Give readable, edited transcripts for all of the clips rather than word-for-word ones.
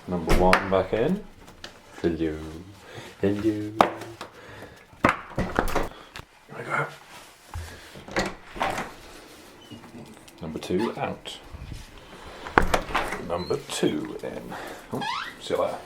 Number 1 back in. Hello. Hello. Here we go. Number 2 out. Number 2 in. Oh, see you later.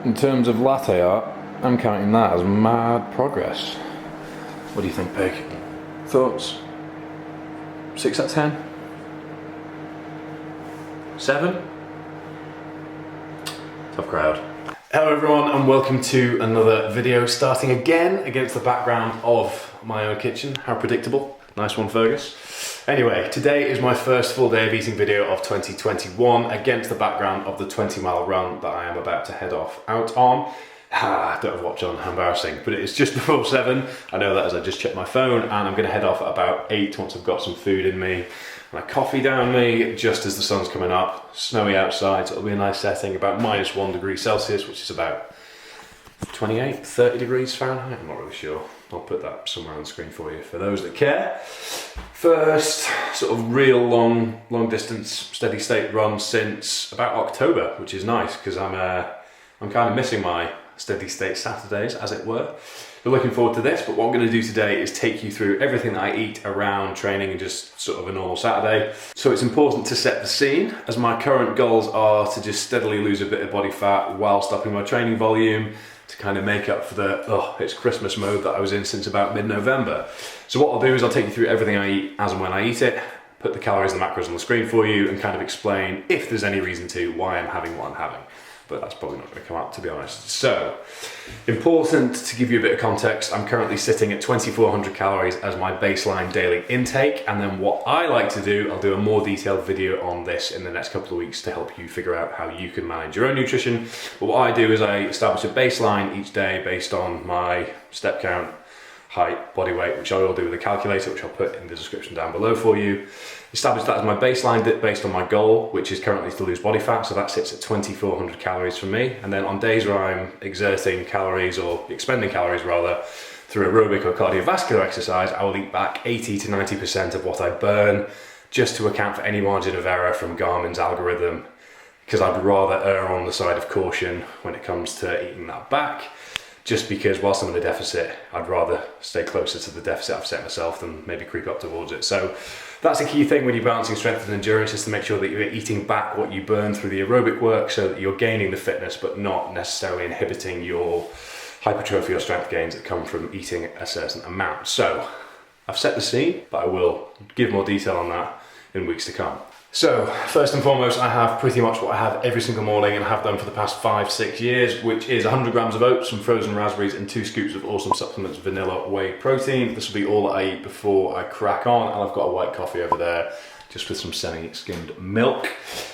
In terms of latte art, I'm counting that as mad progress. What do you think, Pig? Thoughts? 6 out of 10? 7? Tough crowd. Hello everyone and welcome to another video, starting again against the background of my own kitchen. How predictable. Nice one, Fergus. Anyway, today is my first full day of eating video of 2021 against the background of the 20-mile run that I am about to head off out on. I don't have a watch on, how embarrassing, but it is just before 7. I know that as I just checked my phone, and I'm going to head off at about 8 once I've got some food in me, my coffee down me, just as the sun's coming up. Snowy outside, so it'll be a nice setting, about -1 degree Celsius, which is about 28, 30 degrees Fahrenheit, I'm not really sure. I'll put that somewhere on the screen for you for those that care. First sort of real long distance steady state run since about October, which is nice because I'm kind of missing my steady state Saturdays, as it were. But looking forward to this. But what I'm going to do today is take you through everything that I eat around training and just sort of a normal Saturday. So it's important to set the scene, as my current goals are to just steadily lose a bit of body fat whilst upping my training volume, to kind of make up for the, it's Christmas mode that I was in since about mid-November. So what I'll do is I'll take you through everything I eat as and when I eat it, put the calories and macros on the screen for you, and kind of explain, if there's any reason to, why I'm having what I'm having. But that's probably not going to come up, to be honest. So, important to give you a bit of context, I'm currently sitting at 2,400 calories as my baseline daily intake, and then what I like to do, I'll do a more detailed video on this in the next couple of weeks to help you figure out how you can manage your own nutrition. But what I do is I establish a baseline each day based on my step count, height, body weight, which I will do with a calculator, which I'll put in the description down below for you. Establish that as my baseline based on my goal, which is currently to lose body fat, so that sits at 2,400 calories for me. And then on days where I'm exerting calories, or expending calories rather, through aerobic or cardiovascular exercise, I will eat back 80 to 90% of what I burn, just to account for any margin of error from Garmin's algorithm, because I'd rather err on the side of caution when it comes to eating that back. Just because whilst I'm in a deficit, I'd rather stay closer to the deficit I've set myself than maybe creep up towards it. So that's a key thing when you're balancing strength and endurance, is to make sure that you're eating back what you burn through the aerobic work, so that you're gaining the fitness but not necessarily inhibiting your hypertrophy or strength gains that come from eating a certain amount. So I've set the scene, but I will give more detail on that in weeks to come. So, first and foremost, I have pretty much what I have every single morning and have done for the past 5-6 years, which is 100 grams of oats, some frozen raspberries, and 2 scoops of Awesome Supplements vanilla whey protein. This will be all that I eat before I crack on, and I've got a white coffee over there, just with some semi-skimmed milk.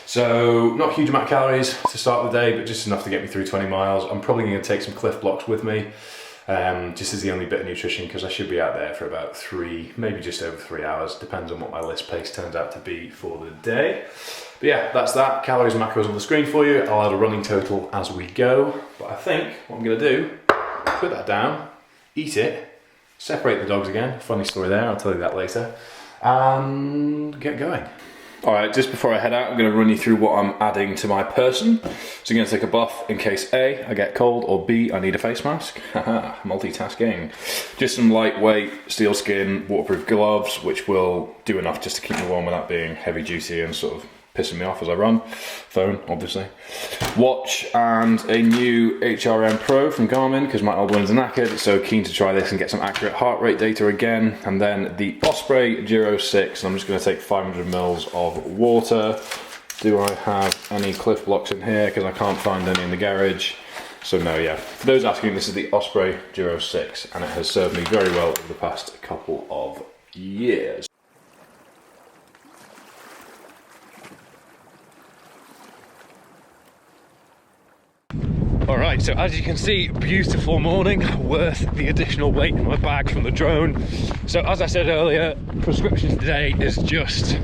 So, not a huge amount of calories to start the day, but just enough to get me through 20 miles. I'm probably going to take some Clif Bloks with me, just as the only bit of nutrition, because I should be out there for about 3, maybe just over 3 hours, depends on what my list pace turns out to be for the day. But yeah, that's that. Calories and macros on the screen for you. I'll add a running total as we go, but I think what I'm going to do, put that down, eat it, separate the dogs again, funny story there, I'll tell you that later, and get going. Alright, just before I head out, I'm going to run you through what I'm adding to my person. So I'm going to take a buff in case A, I get cold, or B, I need a face mask. Haha, multitasking. Just some lightweight steel skin waterproof gloves, which will do enough just to keep me warm without being heavy duty and sort of pissing me off as I run. Phone, obviously. Watch and a new HRM Pro from Garmin, because my old one's knackered, so keen to try this and get some accurate heart rate data again. And then the Osprey Giro 6, and I'm just going to take 500 mils of water. Do I have any Clif Bloks in here? Because I can't find any in the garage. So no, yeah. For those asking, this is the Osprey Giro 6, and it has served me very well over the past couple of years. Right, so as you can see, beautiful morning, worth the additional weight in my bag from the drone. So as I said earlier, prescription today is just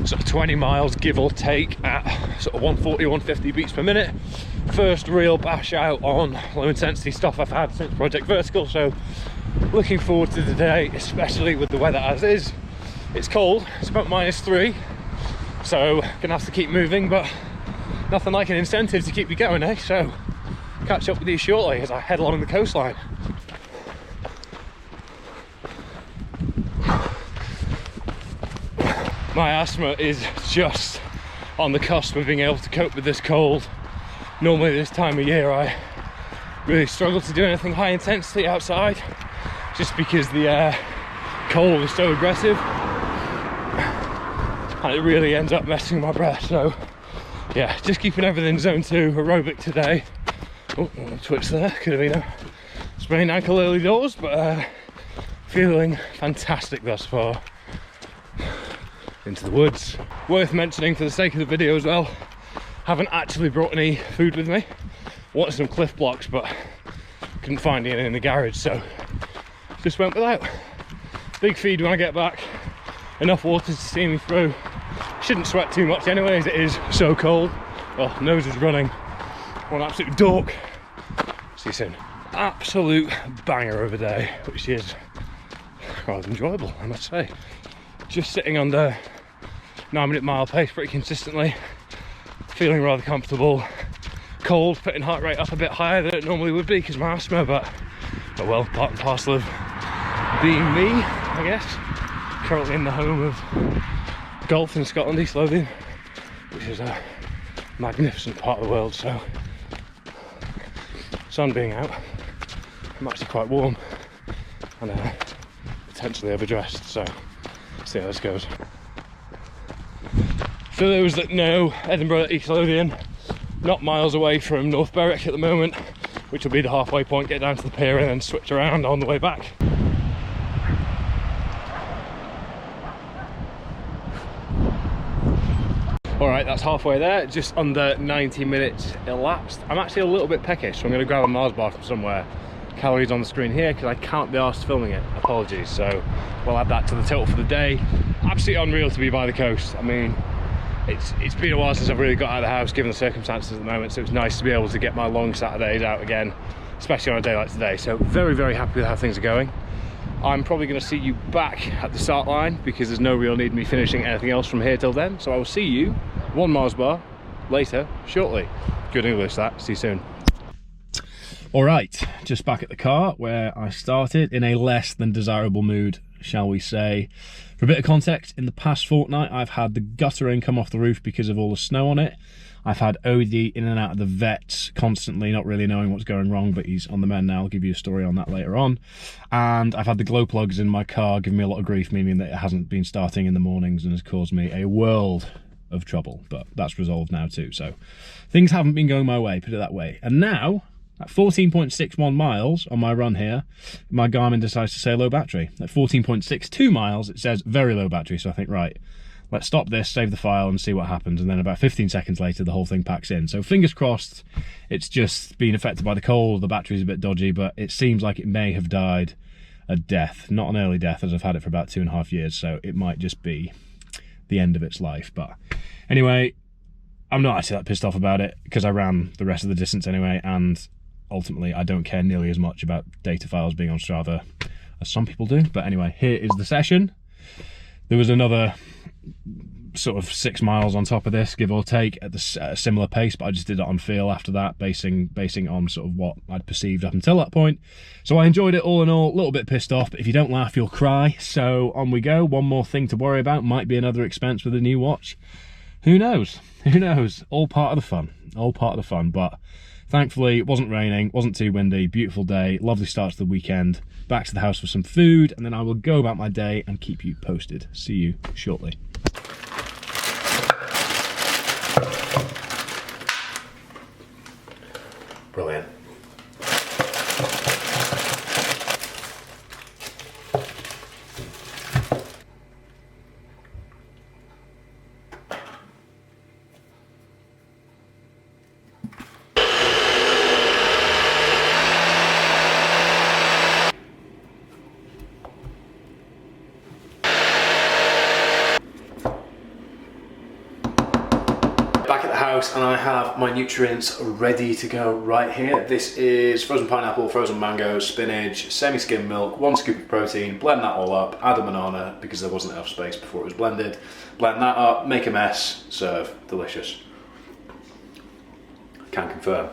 sort of 20 miles, give or take, at sort of 140, 150 beats per minute. First real bash out on low intensity stuff I've had since Project Vertical, so looking forward to the day, especially with the weather as is. It's cold, it's about -3, so gonna have to keep moving, but nothing like an incentive to keep you going, eh? So catch up with you shortly as I head along the coastline. My asthma is just on the cusp of being able to cope with this cold. Normally this time of year I really struggle to do anything high intensity outside, just because the cold is so aggressive and it really ends up messing my breath. So yeah, just keeping everything zone 2 aerobic today. Oh, twitch there, could have been a sprained ankle early doors, but feeling fantastic thus far. Into the woods. Worth mentioning for the sake of the video as well, haven't actually brought any food with me. Wanted some Cliff Blocks, but couldn't find any in the garage, so just went without. Big feed when I get back, enough water to see me through. Shouldn't sweat too much anyway, as it is so cold. Well, nose is running. One absolute dork. See you soon. Absolute banger of a day, which is rather enjoyable, I must say. Just sitting on the 9-minute mile pace pretty consistently, feeling rather comfortable. Cold, putting heart rate up a bit higher than it normally would be because of my asthma, but well, part and parcel of being me, I guess. Currently in the home of golf in Scotland, East Lothian, which is a magnificent part of the world. So sun being out, I'm actually quite warm and potentially overdressed, so see how this goes. For those that know, Edinburgh, East Lothian, not miles away from North Berwick at the moment, which will be the halfway point, get down to the pier and then switch around on the way back. Alright, that's halfway there, just under 90 minutes elapsed. I'm actually a little bit peckish, so I'm going to grab a Mars bar from somewhere. Calories on the screen here because I can't be arsed filming it, apologies. So we'll add that to the total for the day. Absolutely unreal to be by the coast. I mean, it's been a while since I've really got out of the house given the circumstances at the moment, so it's nice to be able to get my long Saturdays out again, especially on a day like today. So very, very happy with how things are going. I'm probably going to see you back at the start line because there's no real need in me finishing anything else from here till then. So I will see you, one Mars bar, later, shortly. Good English that, see you soon. Alright, just back at the car where I started, in a less than desirable mood, shall we say. For a bit of context, in the past fortnight I've had the guttering come off the roof because of all the snow on it. I've had Odie in and out of the vet constantly, not really knowing what's going wrong, but he's on the mend now. I'll give you a story on that later on. And I've had the glow plugs in my car giving me a lot of grief, meaning that it hasn't been starting in the mornings and has caused me a world of trouble. But that's resolved now too, so things haven't been going my way, put it that way. And now, at 14.61 miles on my run here, my Garmin decides to say low battery. At 14.62 miles, it says very low battery, so I think, right, let's stop this, save the file and see what happens. And then about 15 seconds later, the whole thing packs in. So fingers crossed, it's just been affected by the cold, the battery's a bit dodgy, but it seems like it may have died a death. Not an early death, as I've had it for about 2.5 years, so it might just be the end of its life. But anyway, I'm not actually that pissed off about it because I ran the rest of the distance anyway, and ultimately I don't care nearly as much about data files being on Strava as some people do. But anyway, here is the session. There was another sort of 6 miles on top of this, give or take, at a similar pace, but I just did it on feel after that, basing on sort of what I'd perceived up until that point. So I enjoyed it all in all, a little bit pissed off, but if you don't laugh, you'll cry. So on we go. One more thing to worry about, might be another expense with a new watch. Who knows? Who knows? All part of the fun. All part of the fun, but thankfully it wasn't raining, wasn't too windy, beautiful day, lovely start to the weekend. Back to the house for some food, and then I will go about my day and keep you posted. See you shortly. Brilliant. house and I have my nutrients ready to go right here. This is frozen pineapple, frozen mango, spinach, semi-skimmed milk, 1 scoop of protein, blend that all up, add a banana because there wasn't enough space before it was blended. Blend that up, make a mess, serve. Delicious. Can confirm.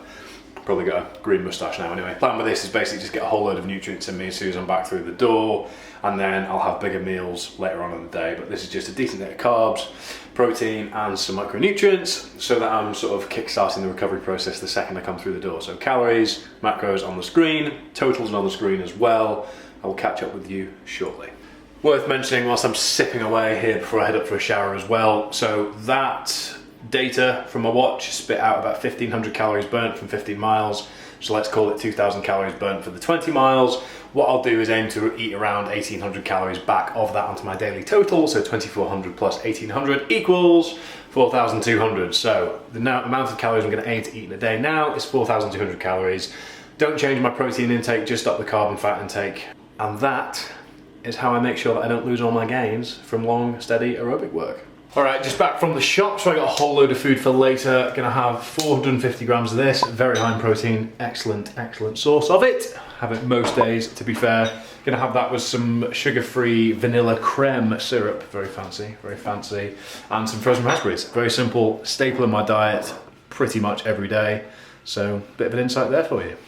Probably got a green moustache now anyway. Plan with this is basically just get a whole load of nutrients in me as soon as I'm back through the door, and then I'll have bigger meals later on in the day. But this is just a decent bit of carbs, protein and some micronutrients so that I'm sort of kick-starting the recovery process the second I come through the door. So calories, macros on the screen, totals on the screen as well. I will catch up with you shortly. Worth mentioning whilst I'm sipping away here before I head up for a shower as well. So that data from my watch spit out about 1,500 calories burnt from 15 miles. So let's call it 2,000 calories burnt for the 20 miles. What I'll do is aim to eat around 1,800 calories back of that onto my daily total. So 2,400 plus 1,800 equals 4,200. So the amount of calories I'm going to aim to eat in a day now is 4,200 calories. Don't change my protein intake, just up the carb and fat intake. And that is how I make sure that I don't lose all my gains from long, steady aerobic work. All right, just back from the shop, so I got a whole load of food for later. Gonna have 450 grams of this, very high in protein, excellent source of it. Have it most days, to be fair. Gonna have that with some sugar-free vanilla creme syrup, very fancy, and some frozen raspberries. Very simple, staple in my diet pretty much every day. So, bit of an insight there for you.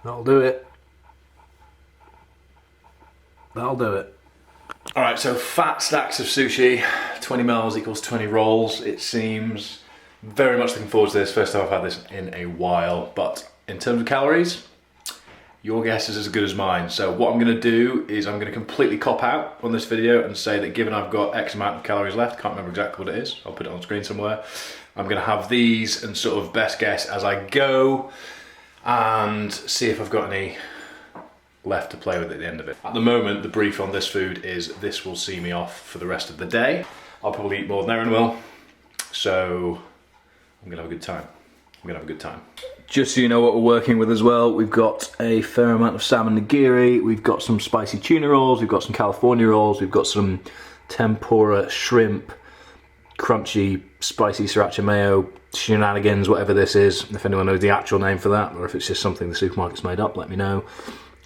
That'll do it. That'll do it. All right, so fat stacks of sushi, 20 mils equals 20 rolls. It seems very much looking forward to this. First time I've had this in a while, but in terms of calories, your guess is as good as mine. So what I'm gonna do is I'm gonna completely cop out on this video and say that given I've got X amount of calories left, can't remember exactly what it is, I'll put it on screen somewhere. I'm gonna have these and sort of best guess as I go, and see if I've got any left to play with at the end of it. At the moment, the brief on this food is this will see me off for the rest of the day. I'll probably eat more than Erin will, so I'm gonna have a good time. Just so you know what we're working with as well, we've got a fair amount of salmon nigiri, we've got some spicy tuna rolls, we've got some California rolls, we've got some tempura shrimp, crunchy, spicy sriracha mayo, shenanigans, whatever this is. If anyone knows the actual name for that, or if it's just something the supermarket's made up, let me know.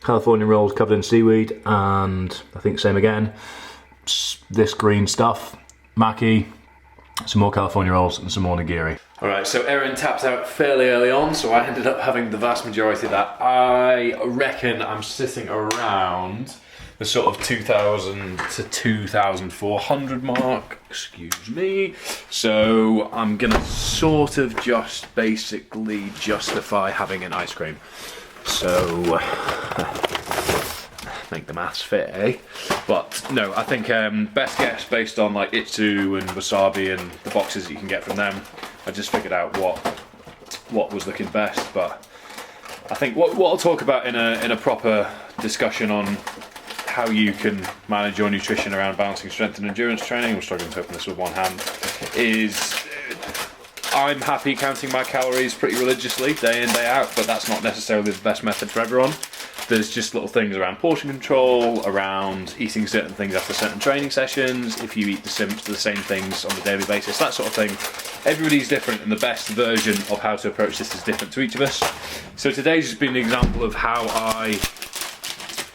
California rolls covered in seaweed, and I think same again. This green stuff, maki, some more California rolls, and some more nigiri. All right, so Erin tapped out fairly early on, so I ended up having the vast majority of that. I reckon I'm sitting around the sort of 2,000 to 2,400 mark, excuse me. So I'm gonna sort of just basically justify having an ice cream. So, make the maths fit, eh? But no, I think best guess based on like Itsu and Wasabi and the boxes that you can get from them, I just figured out what was looking best. But I think what I'll talk about in a proper discussion on how you can manage your nutrition around balancing strength and endurance training, I'm struggling to open this with one hand, is I'm happy counting my calories pretty religiously, day in, day out, but that's not necessarily the best method for everyone. There's just little things around portion control, around eating certain things after certain training sessions, if you eat the same things on a daily basis, that sort of thing. Everybody's different, and the best version of how to approach this is different to each of us. So today's just been an example of how I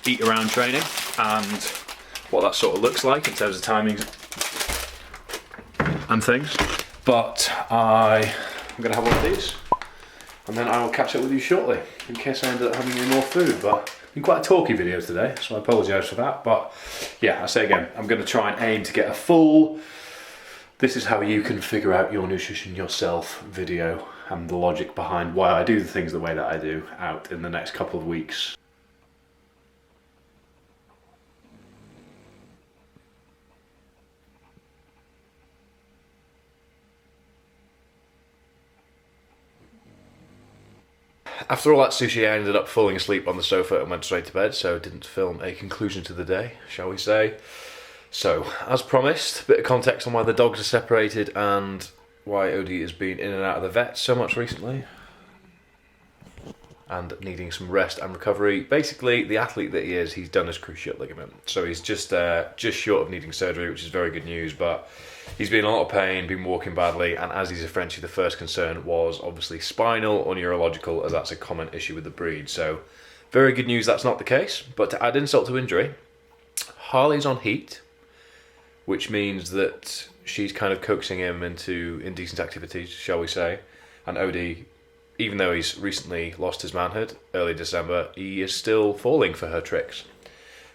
eat around training and what that sort of looks like in terms of timings and things. But I'm going to have one of these, and then I will catch up with you shortly, in case I end up having any more food. But it's been quite a talky video today, so I apologise for that. But yeah, I say again, I'm going to try and aim to get a full "this is how you can figure out your nutrition yourself" video, and the logic behind why I do the things the way that I do out in the next couple of weeks. After all that sushi, I ended up falling asleep on the sofa and went straight to bed, so didn't film a conclusion to the day, shall we say. So, as promised, a bit of context on why the dogs are separated and why Odie has been in and out of the vet so much recently and needing some rest and recovery. Basically, the athlete that he is, he's done his cruciate ligament, so he's just short of needing surgery, which is very good news, but he's been in a lot of pain, been walking badly, and as he's a Frenchie, the first concern was obviously spinal or neurological, as that's a common issue with the breed. So very good news that's not the case, but to add insult to injury, Harley's on heat, which means that she's kind of coaxing him into indecent activities, shall we say, and Odie, even though he's recently lost his manhood, early December, he is still falling for her tricks.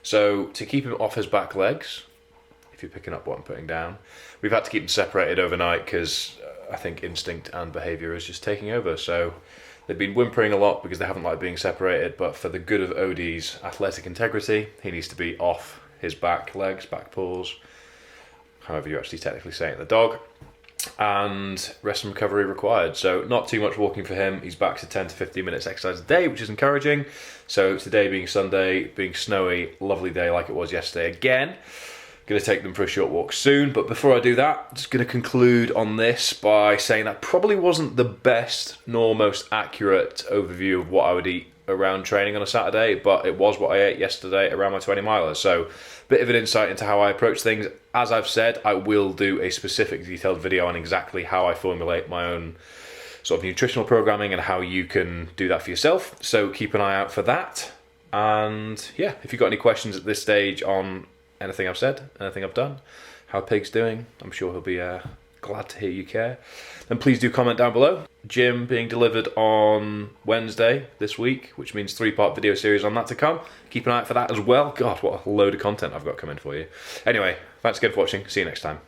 So to keep him off his back legs, if you're picking up what I'm putting down, we've had to keep them separated overnight because I think instinct and behaviour is just taking over. So they've been whimpering a lot because they haven't liked being separated, but for the good of Odie's athletic integrity, he needs to be off his back legs, back paws, however you actually technically say it, the dog, and rest and recovery required. So not too much walking for him. He's back to 10 to 15 minutes exercise a day, which is encouraging. So today being Sunday, being snowy, lovely day like it was yesterday again. Going to take them for a short walk soon, but before I do that, just going to conclude on this by saying that probably wasn't the best nor most accurate overview of what I would eat around training on a Saturday, but it was what I ate yesterday around my 20 miler. So bit of an insight into how I approach things. As I've said, I will do a specific detailed video on exactly how I formulate my own sort of nutritional programming and how you can do that for yourself. So keep an eye out for that. And yeah, if you've got any questions at this stage on anything I've said, anything I've done, how Pig's doing, I'm sure he'll be glad to hear you care, then please do comment down below. Gym being delivered on Wednesday this week, which means 3-part video series on that to come. Keep an eye out for that as well. God, what a load of content I've got coming for you. Anyway, thanks again for watching. See you next time.